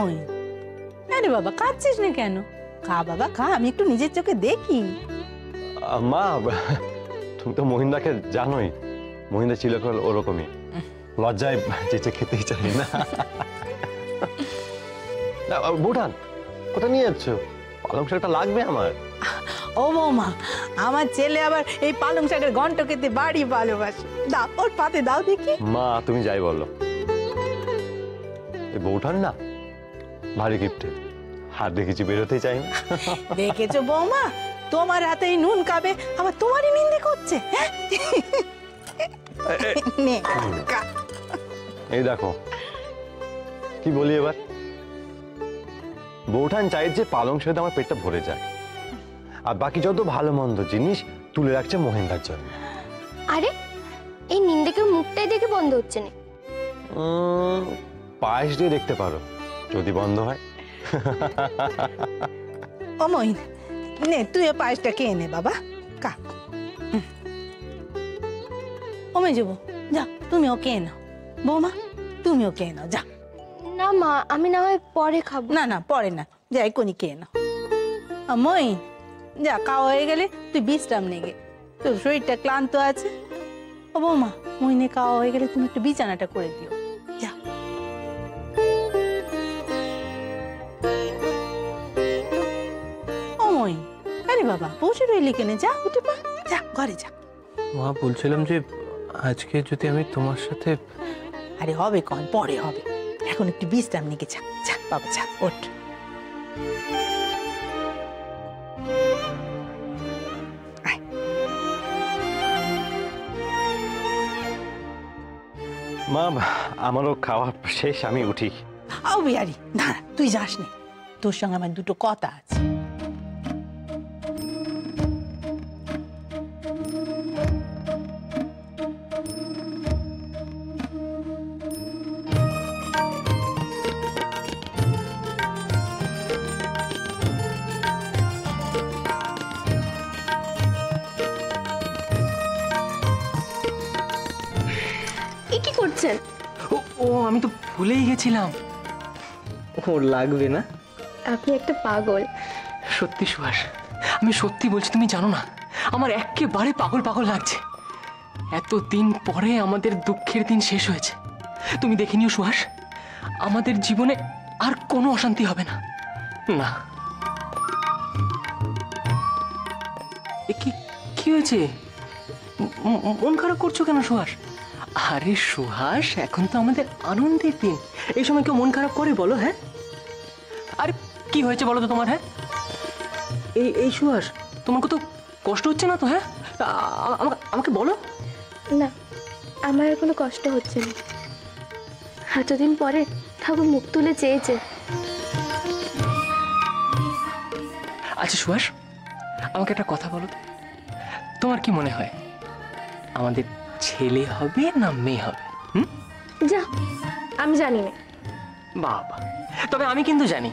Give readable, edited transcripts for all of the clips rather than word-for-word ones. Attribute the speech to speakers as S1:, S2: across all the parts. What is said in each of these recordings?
S1: মই, আরে বাবা কাঁদছিস না কেন? খা বাবা খা, আমি একটু নিজের চোখে দেখি।
S2: মা, তুমি তো মহিন্দাকে জানোই, মহিন্দা ছিল ওরকমই, লজ্জায় চেঁচে খেতেই চাই না। বুটান কোথায় নিয়ে যাচ্ছ? পালং শাকটা লাগবে আমার।
S1: ও বৌমা, আমার ছেলে আবার এই পালং শাকের ঘন্ট খেতে বাড়ি ভালোবাসে, দাও ওর পাতে দাও দেখি।
S2: মা তুমি যাই বলো, এই বউঠান না ভারী গিফটে, হাত দেখেছি বেরোতেই চাই না।
S1: দেখেছো বৌমা, তোমার হাতে নুন খাবে আবার তোমারই নিন্দে করছে। নে, খা।
S2: এই দেখো কি বলি এবার, বউঠান চাই যে পালং শাকে আমার পেটটা ভরে যায়, আর বাকি যত ভালো মন্দ জিনিস তুলে রাখছে মহিন্দার জন্য।
S3: আরে এই নিন্দেকে মুখটাই দেখে বন্ধ হচ্ছে না।
S2: পায়েস দিয়ে দেখতে পারো যদি বন্ধ হয়।
S1: ও মহিন, নে তুই এ পায়েসটা খেয়ে নে বাবা, খা। ও মেজবু, যা তুমিও খেয়ে নাও। বৌমা তুমিও খেয়ে নাও, যা।
S3: না মা, আমি না হয় পরে খাবো।
S1: না না পরে না, যা এক্ষুনি খেয়ে নাও। মহিন যা, খাওয়া হয়ে গেলে তুই বিশ্রাম নেগে, তোর শরীরটা ক্লান্ত আছে। ও বৌমা, মহিনে খাওয়া হয়ে গেলে তুমি একটু বিছানাটা করে দিও, যা। ও মহিন, আরে বাবা বসে রইলি কেনে, যা উঠে পা, যা ঘরে যা।
S4: মা বলছিলাম যে আজকে যদি আমি তোমার সাথে।
S1: আরে হবে কন, পরে হবে, এখন একটু বিশ্রাম নিকে, যা যা বাবা যা, ওঠ।
S2: মা আমারও খাওয়া শেষ, আমি উঠি।
S1: আও বিহারি, না তুই যাস নি, তোর সঙ্গে আমার দুটো কথা আছে।
S3: কি করছেন?
S4: ও আমি তো ভুলেই গেছিলাম, ওর লাগবে না।
S3: আপনি একটা পাগল।
S4: সত্যি সুহাস, আমি সত্যি বলছি, তুমি জানো না আমার একেবারে পাগল পাগল লাগছে। এতদিন পরে আমাদের দুঃখের দিন শেষ হয়েছে। তুমি দেখে নিও সুহাস, আমাদের জীবনে আর কোনো অশান্তি হবে না। না কি হয়েছে? মন খারাপ করছো কেন সুহাস? আরে সুহাস, এখন তো আমাদের আনন্দের দিন, এই সময় কেউ মন খারাপ করে বলো? হ্যাঁ, আরে কি হয়েছে বলো তো তোমার? হ্যাঁ এই সুহাস, তোমার কত কষ্ট হচ্ছে না তো? হ্যাঁ আমাকে বলো
S3: না, আমার আর কোনো কষ্ট হচ্ছে না। এতদিন পরে ঠাকুর মুখ তুলে চেয়েছে।
S4: আচ্ছা সুহাস, আমাকে একটা কথা বলো, তোমার কি মনে হয় আমাদের ছেলে হবে না মেয়ে হবে?
S3: যা, আমি জানি না।
S4: বাবা, তবে আমি কিন্তু জানি,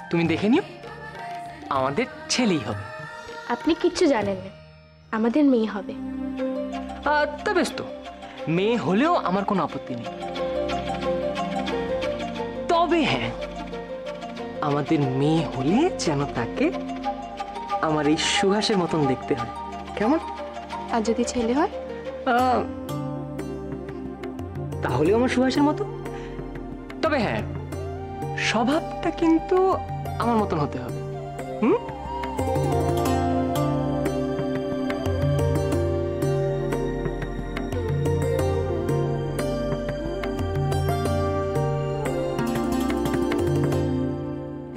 S4: তুমি দেখে নিও, আমাদের ছেলেই হবে।
S3: আপনি কিচ্ছু জানেন না, আমাদের মেয়ে হবে।
S4: তা বেশ, তো মেয়ে হলেও আমার কোনো আপত্তি নেই। তবে হ্যাঁ, আমাদের মেয়ে হলে যেন তাকে আমার এই সুহাসের মতন দেখতে হয়, কেমন?
S3: আর যদি ছেলে হয়
S4: তাহলেও আমার সুহাসের মতো। তবে হ্যাঁ, স্বভাবটা কিন্তু আমার মতন হতে হবে।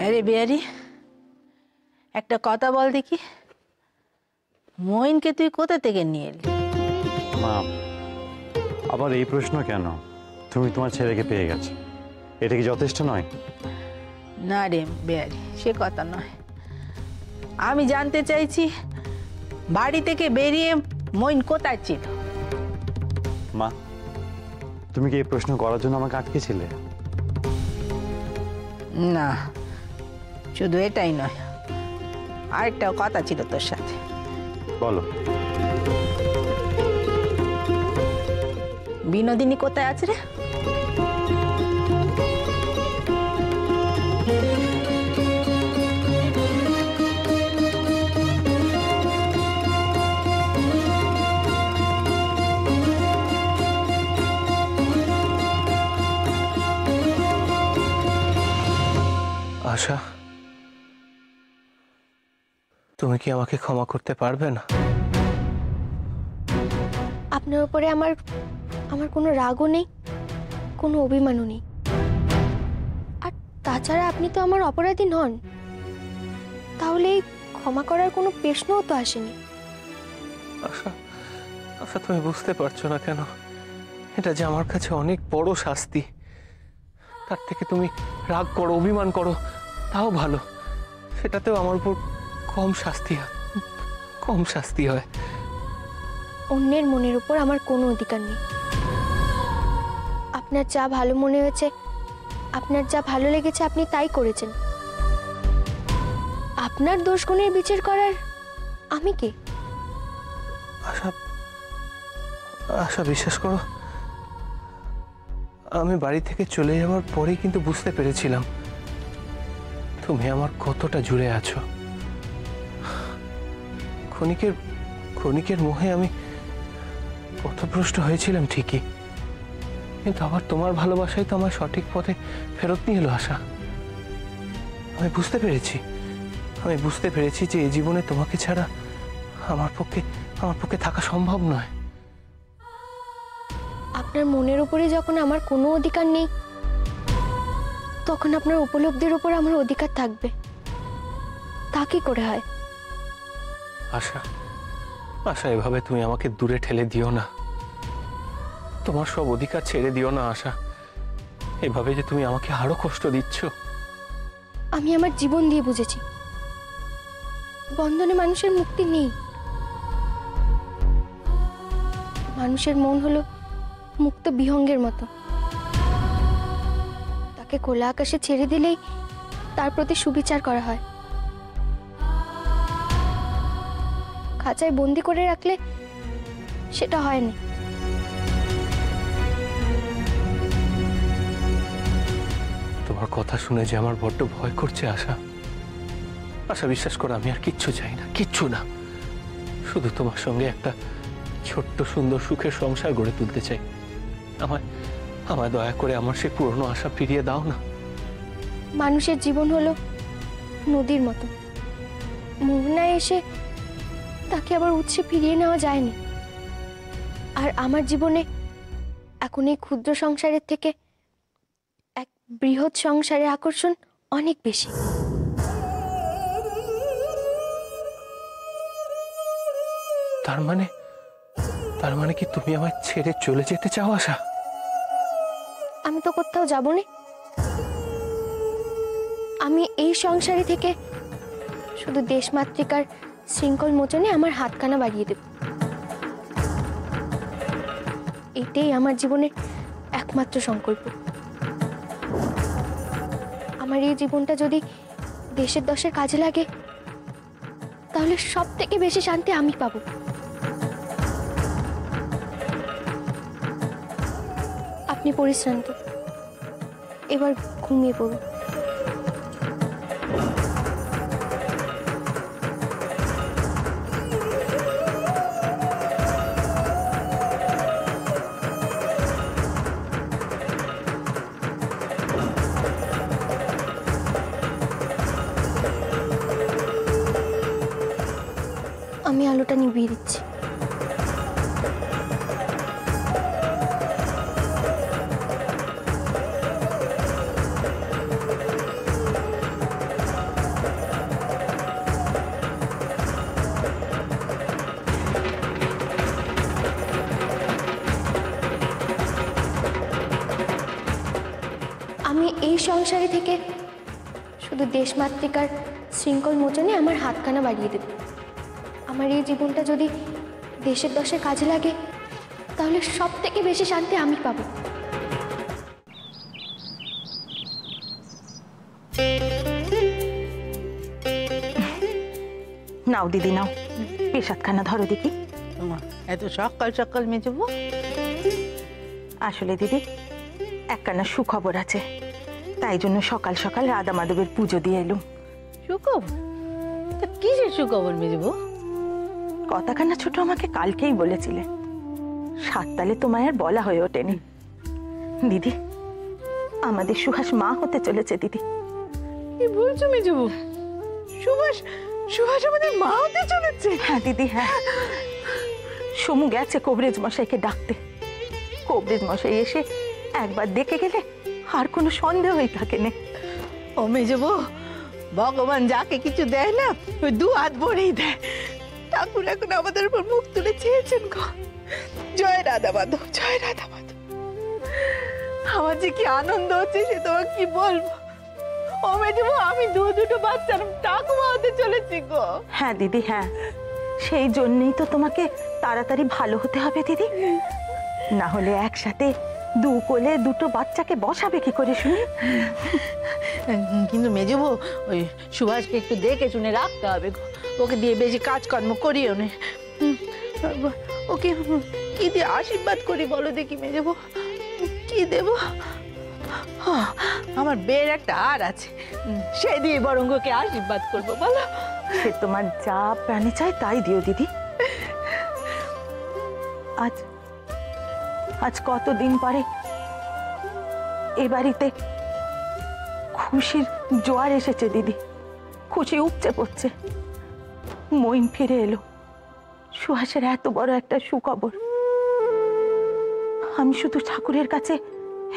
S1: আরে বিহারি, একটা কথা বল দেখি, মইনকে তুই কোথা থেকে নিয়ে এলি?
S2: মা আবার এই প্রশ্ন কেন? তুমি তোমার ছেলেকে পেয়ে গেছো, এটা কি যথেষ্ট নয়?
S1: না রে বিহারি, সে কথা নয়। আমি জানতে চাইছি বাড়ি থেকে বেরিয়ে মইন কোথায় ছিল?
S2: মা তুমি কি এই প্রশ্ন করার জন্য আমাকে আটকেছিলে?
S1: না, শুধু এটাই নয়, আরেকটাও কথা ছিল তোর সাথে।
S2: বলো।
S1: বিনোদিনী কোথায় আছে রে?
S5: আশা, তুমি কি আমাকে ক্ষমা করতে পারবে না?
S3: আপনার উপরে আমার আমার কোনো রাগও নেই, কোনো অভিমানও নেই। আর তাছাড়া আপনি তো আমার অপরাধী নন, তাহলে এই ক্ষমা করার কোনো প্রশ্নও তো আসেনি।
S5: আশা, আশা তুমি বুঝতে পারছো না কেন? এটা যে আমার কাছে অনেক বড় শাস্তি। তার থেকে তুমি রাগ করো, অভিমান করো, তাও ভালো। সেটাতেও আমার উপর কম শাস্তি হয়।
S3: অন্যের মনের উপর আমার কোনো অধিকার নেই। আপনার যা ভালো মনে হয়েছে, আপনার যা ভালো লেগেছে আপনি তাই করেছেন। আপনার দোষ গুণের বিচার করার আমি কে?
S5: আশা, আশা বিশ্বাস করো, আমি বাড়ি থেকে চলে যাওয়ার পরেই কিন্তু বুঝতে পেরেছিলাম তুমি আমার কতটা জুড়ে আছো। ক্ষণিকের মোহে আমি পথভ্রষ্ট হয়েছিলাম ঠিকই, কিন্তু আবার তোমার ভালোবাসাই তো আমার সঠিক পথে ফেরত নিয়ে এলো। আশা, আমি বুঝতে পেরেছি যে এই জীবনে তোমাকে ছাড়া আমার পক্ষে থাকা সম্ভব নয়।
S3: আপনার মনের উপরে যখন আমার কোনো অধিকার নেই, তখন আপনার উপলব্ধির উপর আমার অধিকার থাকবে, তা কি করে হয়?
S5: আশা, আশা, এভাবে তুমি আমাকে দূরে ঠেলে দিও না। তোমার সব অধিকার ছেড়ে দিও না আশা। এভাবে যে তুমি আমাকে আরো কষ্ট দিচ্ছ।
S3: আমি আমার জীবন দিয়ে বুঝেছি, বন্ধনে মানুষের মুক্তি নেই। মানুষের মন হলো মুক্ত বিহঙ্গের মতো, তাকে খোলা আকাশে ছেড়ে দিলেই তার প্রতি সুবিচার করা হয়। খাঁচায় বন্দি করে রাখলে সেটা হয় না।
S5: তোমার কথা শুনে যে আমার বড্ড ভয় করছে আশা। আশা, বিশ্বাস করো, আমি আর কিচ্ছু চাই না, কিচ্ছু না। শুধু তোমার সঙ্গে একটা ছোট্ট সুন্দর সুখের সংসার গড়ে তুলতে চাই। আমায় দয়া করে আমার সেই পুরনো আশা ফিরিয়ে দাও না।
S3: মানুষের জীবন হলো নদীর মতো, মোহনায় এসে তাকে আবার উৎসে ফিরিয়ে নেওয়া যায়নি। আর আমার জীবনে এখন এই ক্ষুদ্র সংসারের থেকে এক বৃহৎ সংসারের আকর্ষণ অনেক বেশি।
S5: তার মানে কি তুমি আমায় ছেড়ে চলে যেতে চাও আশা?
S3: আমি তো কোথাও যাব না। আমি এই সংসারে থেকে শুধু দেশমাতৃকার শৃঙ্খল মোচনে আমার হাতখানা বাড়িয়ে দেব। এটাই আমার জীবনের একমাত্র সংকল্প। আমার এই জীবনটা যদি দেশের দশের কাজে লাগে, তাহলে সব থেকে বেশি শান্তি আমি পাবো। আপনি পরিশ্রান্ত, এবার ঘুমিয়ে পড়ুন। আমি আলোটা নিভিয়ে দিচ্ছি। আমি এই সংসারে থেকে শুধু দেশমাতৃকার শৃঙ্খল মোচনে আমার হাতখানা বাড়িয়ে দেব। আমার এই জীবনটা যদি দেশের দশের কাজে লাগে, তাহলে সব থেকে বেশি শান্তি আমি পাবো।
S6: নাও দিদি নাও, পেশাদখানা ধরো দেখি।
S1: মা, এত সকাল সকাল মেজবো?
S6: আসলে দিদি, একখানা সুখবর আছে, তাই জন্য সকাল সকাল রাধা মাধবের পুজো দিয়ে এলুম।
S1: সুখবর? তা কিসের সুখবর মেজবো?
S6: কথাখানা ছোট আমাকে কালকেই বলেছিলে, সাততালে তোমায় আর বলা হয়ে ওঠেনি। দিদি, আমাদের সুহাস মা হতে চলেছে দিদি।
S1: কি বলছো মেজবু? সুভাষ সুভাষ আমাদের মা হতে চলেছে?
S6: হ্যাঁ দিদি, হ্যাঁ। সমু গেছে কবরেজ মশাইকে ডাকতে। কবরেজ মশাই এসে একবার দেখে গেলে আর কোনো সন্দেহই থাকে না।
S1: ও মেজবু, ভগবান যাকে কিছু দেয় না ওই দু হাত ভরেই দেয়। ঠাকুর এখন আমাদের উপর মুখ তুলে চেয়েছেন গো। জয় রাধা মাধব, জয় রাধা মাধব। আমার যে কি আনন্দ হচ্ছে সে তোমাকে কি বলবো। ও মেজবু, আমি দুটো বাচ্চার ঠাকুমা হতে চলেছি গো।
S6: হ্যাঁ দিদি, হ্যাঁ। সেই জন্যই তো তোমাকে তাড়াতাড়ি ভালো হতে হবে দিদি। না হলে একসাথে দু কোলে দুটো বাচ্চাকে বসাবে কি করে শুনি?
S1: কিন্তু মেজবু, ওই সুভাষকে একটু দেখে শুনে রাখতে হবে গো। ওকে দিয়ে বেশি কাজকর্ম করিও না। ওকে কি দিয়ে আশীর্বাদ করি বলো দেখি মেজবু? কি দেব? আমার বের একটা আর আছে, সেই দিয়ে বরং ওকে আশীর্বাদ করবো বলো।
S6: সে তোমার যা প্রাণে চায় তাই দিও দিদি। আজ আজ কতদিন পরে এ বাড়িতে খুশির জোয়ার এসেছে দিদি। খুশি উপচে পড়ছে। মইন ফিরে এলো। সুহাসের এত বড় একটা সুখবর। আমি শুধু ঠাকুরের কাছে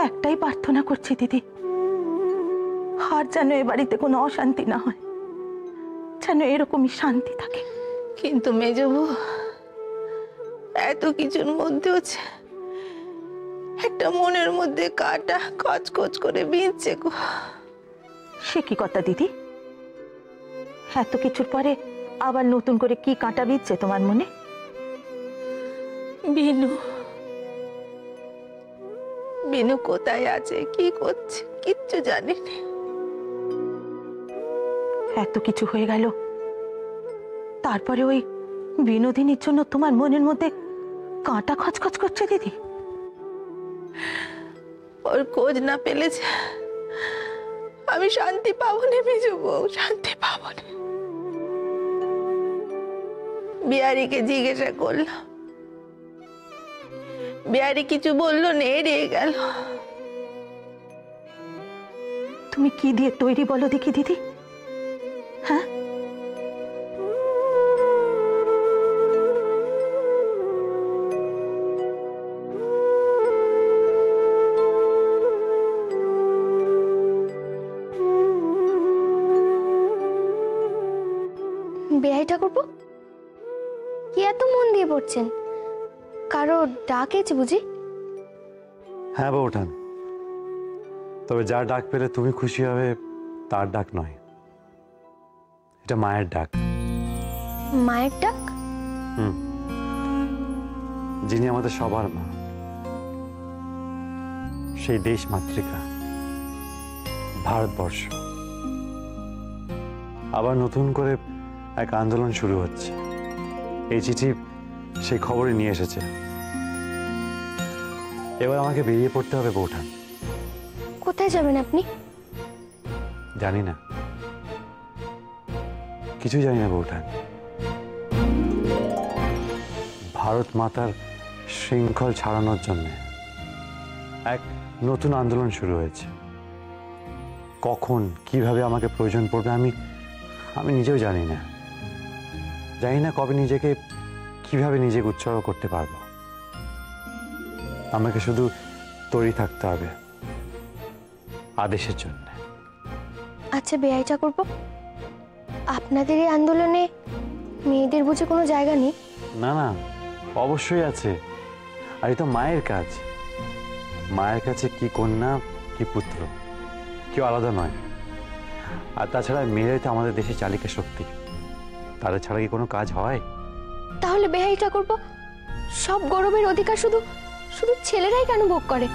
S6: একটাই প্রার্থনা করছি দিদি, আর যেন এ বাড়িতে কোনো অশান্তি না হয়, যেন এরকমই শান্তি থাকে।
S1: কিন্তু মেজবু, এত কিছুর মধ্যেও একটা মনের মধ্যে কাটা কচকচ করে বিঁধছে গো।
S6: সে কি কথা দিদি? এত কিছুর পরে আবার নতুন করে কি কাঁটা বিচ্ছে তোমার মনে?
S1: বিনু, বিনু কোথায় আছে, কি করছে, কিচ্ছু জানি না।
S6: এত কিছু হয়ে গেল, তারপরে ওই বিনোদিনীর জন্য তোমার মনের মধ্যে কাঁটা খচখচ করছে দিদি?
S1: ওর খোঁজ না পেলেছে আমি শান্তি পাবো না মেজবু, শান্তি পাবো না। বিহারীকে জিজ্ঞাসা করলাম, বিহারী কিছু বললো না, এড়িয়ে গেল।
S6: তুমি কি দিয়ে তৈরি বলো দেখি দিদি? হ্যাঁ,
S3: বেআই ঠাকুরপো, কি এত মন দিয়ে পড়ছেন? কারো ডাকেছে বুঝি?
S2: হ্যাঁ বউঠান, তবে যার ডাক পেলে তুমি খুশি হবে তার ডাক নয়, এটা মায়ের ডাক।
S3: মায়ের ডাক?
S2: যিনি আমাদের সবার মা, সেই দেশ মাতৃকা ভারতবর্ষ আবার নতুন করে এক আন্দোলন শুরু হচ্ছে। এই চিঠি সেই খবরে নিয়ে এসেছে। এবার আমাকে বেরিয়ে পড়তে হবে বউঠান।
S3: কোথায় যাবেন আপনি?
S2: জানি না, কিছুই জানি না বউঠান। ভারত মাতার শৃঙ্খল ছাড়ানোর জন্য এক নতুন আন্দোলন শুরু হয়েছে। কখন কিভাবে আমাকে প্রয়োজন পড়বে আমি নিজেও জানি না। জানি না কবে কিভাবে নিজেকে উৎসর্গ করতে পারবো। আমাকে শুধু তৈরি থাকতে হবে আদেশের জন্য।
S3: আচ্ছা বেআই ঠাকুরপো, আপনাদের এই আন্দোলনে মেয়েদের বুঝে কোনো জায়গা নেই?
S2: না না, অবশ্যই আছে। আর এটা মায়ের কাজ। মায়ের কাছে কি কন্যা কি পুত্র কেউ আলাদা নয়। আর তাছাড়া মেয়েরাই তো আমাদের দেশের চালিকা শক্তি। তাদের ছাড়া কি কোনো কাজ হয়?
S3: তাহলে বেআই ঠাকুরপো, সব গৌরবের অধিকার শুধু শুধু ছেলেরাই কেন ভোগ করে?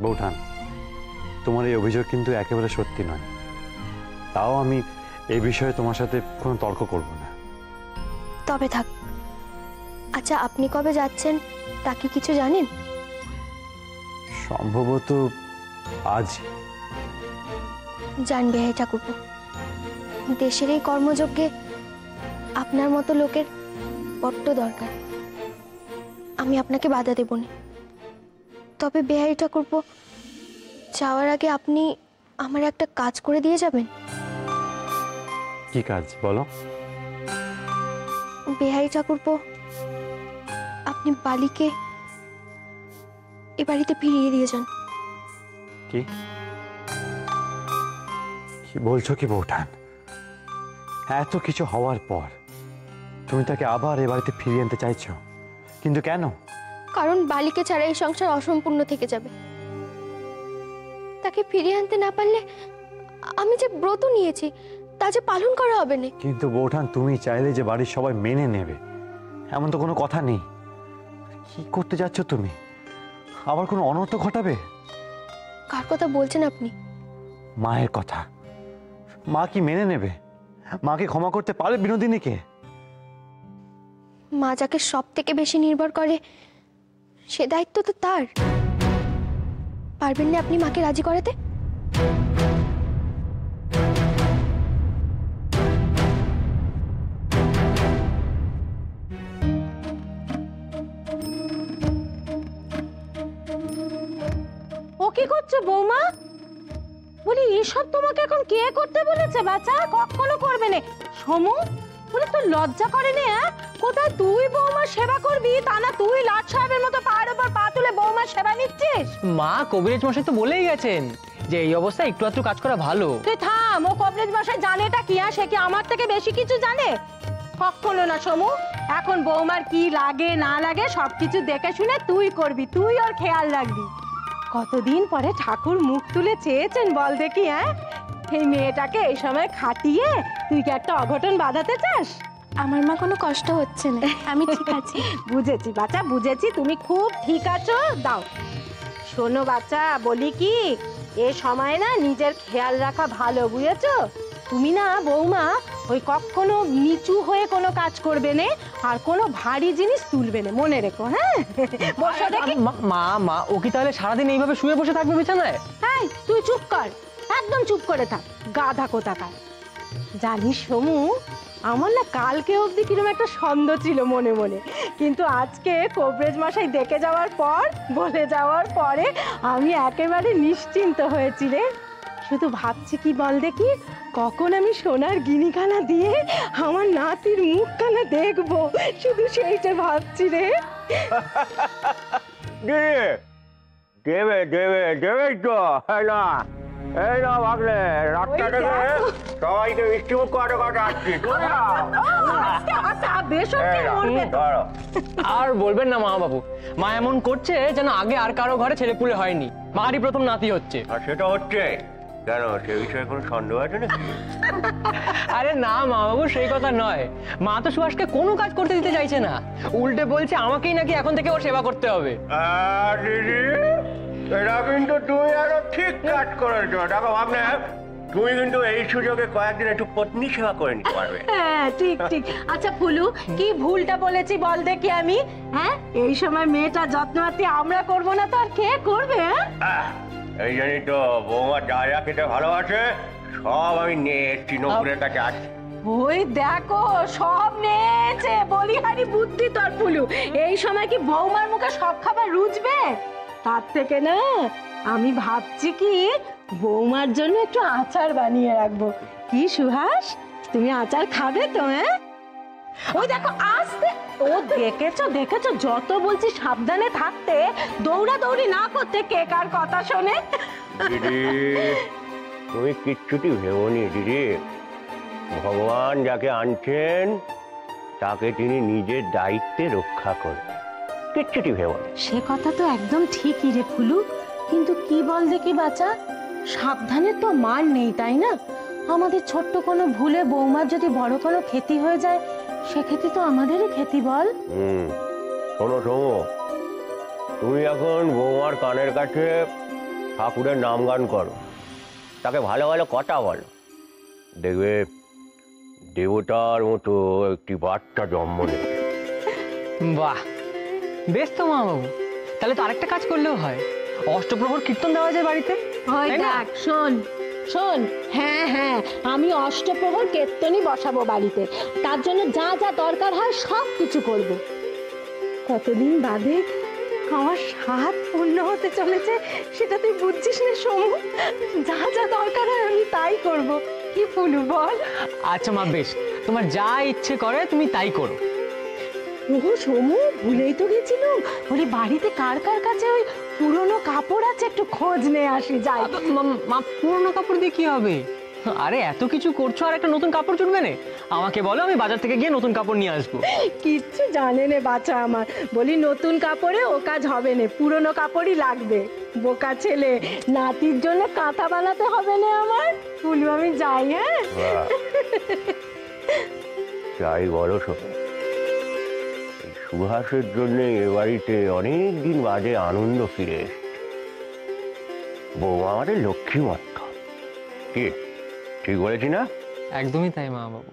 S2: বউঠান, তোমার এই অভিযোগ কিন্তু একেবারে সত্যি নয়। তাও আমি এই বিষয়ে তোমার সাথে কোনো তর্ক করব না।
S3: তবে থাক। আচ্ছা, আপনি কবে যাচ্ছেন তা কি কিছু জানেন?
S2: সম্ভবত আজ।
S3: জান বেআই ঠাকুরপো, দেশের এই কর্মযজ্ঞে আপনার মতো লোকের বড্ড দরকার। আমি আপনাকে বাধা দেব না। তবে বেআই ঠাকুরপো, যাওয়ার আগে আপনি আমার একটা কাজ করে দিয়ে যাবেন?
S2: কি কাজ বলো?
S3: বেহাই ঠাকুরপো, আপনি বালিকে এ বাড়িতে ফিরিয়ে দিয়ে যান।
S2: কি কি বলছো কি বৌঠান? এত কিছু হওয়ার পর তুমি তাকে আবার এ বাড়িতে ফিরিয়ে আনতে চাইছো, কিন্তু কেন?
S3: কারণ বালিকে ছাড়া এই সংসার অসম্পূর্ণ থেকে যাবে। তাকে ফিরিয়ে আনতে না পারলে আমি যে ব্রত নিয়েছি তা যে পালন করা হবে না।
S2: কিন্তু বৌঠান, তুমি চাইলে যে বাড়ির সবাই মেনে নেবে এমন তো কোনো কথা নেই। কি করতে যাচ্ছ তুমি? আবার কোনো অনর্থ ঘটাবে?
S3: কার কথা বলছেন আপনি?
S2: মায়ের কথা। মা কি মেনে নেবে? মাকে ক্ষমা করতে পারে বিনোদিনীকে?
S3: মা যাকে সব থেকে বেশি নির্ভর করে সে দায়িত্ব তো তার। পারবেন না আপনি মাকে রাজি করাতে?
S1: ও কি করছো বৌমা? বলি এসব তোমাকে এখন কে করতে বলেছে বাচ্চা? কখনো করবে না। সমু, বলি তোর লজ্জা করে না? কোথায় তুই বৌমার সেবা করবি, তা না তুই লাট সাহেবের মতো পায়ের ওপর পা তুলে বৌমার সেবা নিচ্ছিস?
S4: মা কবিরাজ মশাই তো বলেই গেছেন যে এই অবস্থায় একটু আধটু কাজ করা ভালো।
S1: তুই থাম, ও কবরেজ মশাই জানেটা কি? সে কি আমার থেকে বেশি কিছু জানে? কখনো না সমু। এখন বৌমার কি লাগে না লাগে সবকিছু দেখে শুনে তুই করবি, তুই ওর খেয়াল রাখবি। কতদিন পরে ঠাকুর মুখ তুলে চেয়েছেন বল দেখি। এই মেয়েটাকে এই সময় খাটিয়ে তুই কি একটা অঘটন বাঁধাতে চাস?
S3: আমার মা কোনো কষ্ট হচ্ছে না, আমি ঠিক আছি।
S1: বুঝেছি বাচ্চা, বুঝেছি, তুমি খুব ঠিক আছো। দাও শোনো বাচ্চা, বলি কি, এ সময় না নিজের খেয়াল রাখা ভালো, বুঝেছো? তুমি না বৌমা ওই কখনো নিচু হয়ে কোনো কাজ করবে না, আর কোনো ভারী জিনিস তুলবে না, মনে রেখো। হ্যাঁ, বসো দেখি।
S4: মা মা ও কি তাহলে সারাদিন এইভাবে শুয়ে বসে থাকবে বিছানায়?
S1: হ্যাঁ, তুই চুপ কর, একদম চুপ করে থাক, গাধা কোথাকার। জানিস সমু, আমার না কালকে অবধি কিরকম একটা সন্দেহ ছিল মনে মনে, কিন্তু আজকে কবরেজ মশাই দেখে যাওয়ার পর, বলে যাওয়ার পরে আমি একেবারে নিশ্চিন্ত হয়েছি রে। শুধু ভাবছি কি বল দেখি, কখন আমি সোনার গিনিখানা দিয়ে আমার নাতির মুখখানা দেখবো, শুধু সেইটা ভাবছি রে।
S7: দেবে দেবে দেবে তো, না এই না ভাগলে রাতটা থেকে সবাইকে মিষ্টি মুখ করে কথা আসছি।
S4: আর বলবেন না মা বাবু, মা এমন করছে যেন আগে আর কারো ঘরে ছেলেপুলে হয়নি, মারই প্রথম নাতি হচ্ছে।
S7: আর সেটা হচ্ছে কেন, সে বিষয়ে কোনো সন্দেহ আছে নাকি?
S4: আরে না মা বাবু, সেই কথা নয়। মা তো সুভাষকে কোনো কাজ করতে দিতে চাইছে না, উল্টে বলছে আমাকেই নাকি এখন থেকে ওর সেবা করতে হবে।
S7: দিদি, এটা কিন্তু তুমি আরো ঠিক কাজ করেছো। দেখো ভাবনা, তুমি কিন্তু এই সুযোগে কয়েকদিন একটু পত্নী সেবা করে নিতে পারবে।
S1: হ্যাঁ, ঠিক ঠিক। আচ্ছা ফুলু, কি ভুলটা বলেছি বল দেখি আমি? হ্যাঁ, এই সময় মেয়েটা যত্নআত্তি আমরা করবো না তো আর কে করবে?
S7: এই জানি তো বৌমা যা যা খেতে ভালোবাসে সব আমি নিয়ে এসছি নপুরের কাছে আছি।
S1: ওই দেখো সব নেছে, বলিহারি বুদ্ধি তোর ফুলু। এই সময় কি বৌমার মুখে সব খাবার রুচবে? তার থেকে না আমি ভাবছি কি, বৌমার জন্য একটু আচার বানিয়ে রাখবো। কি সুহাস, তুমি আচার খাবে তো? হ্যাঁ, ওই দেখো আসতে। ও দেখেছো দেখেছো, যত বলছি সাবধানে থাকতে, দৌড়াদৌড়ি না করতে, কে কার কথা শোনে।
S7: দিদি, তুমি কিচ্ছুটি ভেবোনি দিদি। ভগবান যাকে আনছেন তাকে তিনি নিজের দায়িত্বে রক্ষা করেন, কিচ্ছুটি ভেবোনি।
S1: সে কথা তো একদম ঠিকই রে ফুলু, কিন্তু কি বল দেখি বাচ্চা, সাবধানে তো মান নেই, তাই না? আমাদের ছোট্ট কোনো ভুলে বৌমার যদি বড় কোনো ক্ষতি হয়ে যায়, সেক্ষেত্রে তো আমাদেরই ক্ষতি, বল?
S7: শোনো শোনো, তুমি এখন বৌমার কানের কাছে ঠাকুরের নাম গান করো, তাকে ভালো ভালো কথা বলো, দেখবে দেবতার মতো একটি বাচ্চা জন্ম নেবে।
S4: বাহ, বেশ তো মা বাবু, তাহলে তো আরেকটা কাজ করলেও হয়, অষ্টপ্রহর কীর্তন দেওয়া যায় বাড়িতে।
S1: ওই
S4: তাই না?
S1: দেখ, শোন শোন, হ্যাঁ হ্যাঁ, আমি অষ্টপ্রহর কীর্তনই বসাবো বাড়িতে। তার জন্য যা যা দরকার হয় সব কিছু করব। কতদিন বাদে
S6: আমার সাত পূর্ণ হতে চলেছে, সেটা তুই বুঝছিস না সমু? যা যা দরকার হয় আমি তাই করব। কি ফুলু বল?
S4: আচ্ছা মা, বেশ, তোমার যা ইচ্ছে করে তুমি তাই করো।
S6: ও সমু, ভুলেই তো গেছিলাম, বলি বাড়িতে কার কার কাছে ওই পুরনো কাপড় আছে, একটু খোঁজ নিয়ে আসি। যাই।
S4: মা, পুরনো কাপড় দিয়ে কি হবে? আরে এত কিছু করছো আর একটা নতুন কাপড় জুটবে না? আমাকে বলো, আমি বাজার থেকে গিয়ে নতুন কাপড় নিয়ে আসবো।
S6: কিচ্ছু জানে নে বাচ্চা আমার, বলি নতুন কাপড়ে ও কাজ হবে না, পুরনো কাপড়ই লাগবে। বোকা ছেলে, নাতির জন্য কাঁথা বানাতে হবে না আমার। ফুলু আমি যাই। হ্যাঁ,
S7: বাহ। যাই বলো শোনো, এই সুহাসের জন্য এ বাড়িতে অনেক দিন বাদে আনন্দ ফিরে এসেছে। বৌমা আমাদের লক্ষ্মী মত। কি ঠিক বলেছি না?
S4: একদমই তাই মা বাবু।